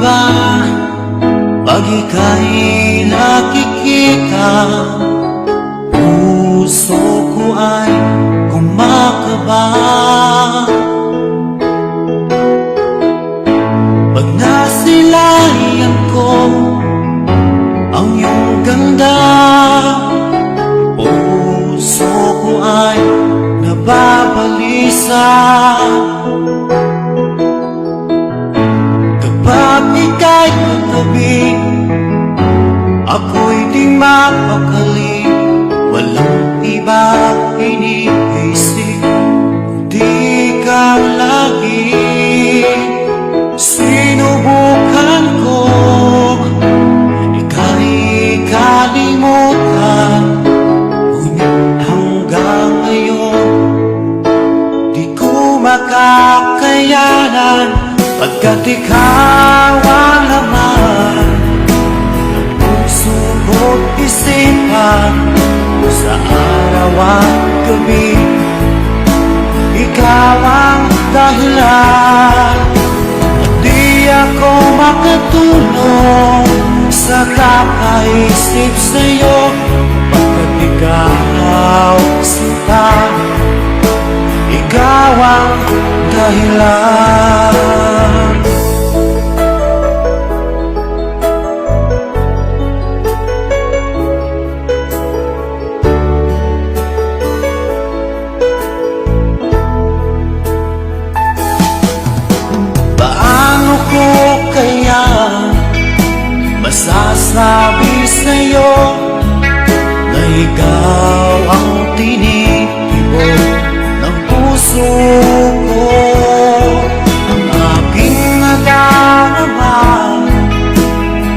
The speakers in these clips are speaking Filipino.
ba pag ika'y nakikita? Puso ko ay kumakaba pag nasilayan ko ang iyong ganda. Puso ko ay nababalisa kapag ika'y katabi. Ako'y di mapakali, walang iba iniisip kundi ikaw lagi. Sinubukan ko ika'y kalimutan, ngunit hanggang ngayon di ko makakayanan, pagkat ikaw ang laman ng puso ko't isipan. Sa araw at gabi, ikaw ang dahilan. At di ako makatulog sa kakaisip sa'yo, pagkat ikaw sinta, ikaw ang dahilan. Masasabi sa'yo na ikaw ang tinitibok ng puso ko. Ang aking nadarama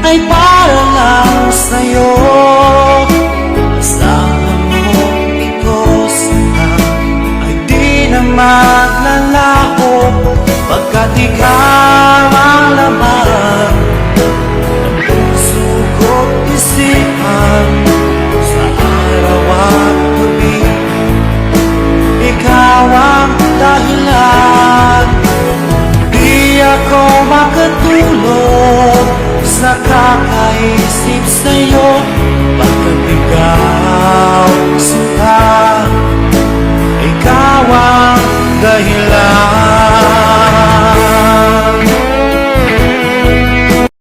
ay para lang sa'yo. Asahan mo ito sana ay di na maglalaho, pagkat ikaw ang laman isipan. Sa araw at gabi, ikaw ang dahilan. Di ako makatulog sa kakaisip sa'yo, pagkat ikaw sinta, ikaw ang dahilan.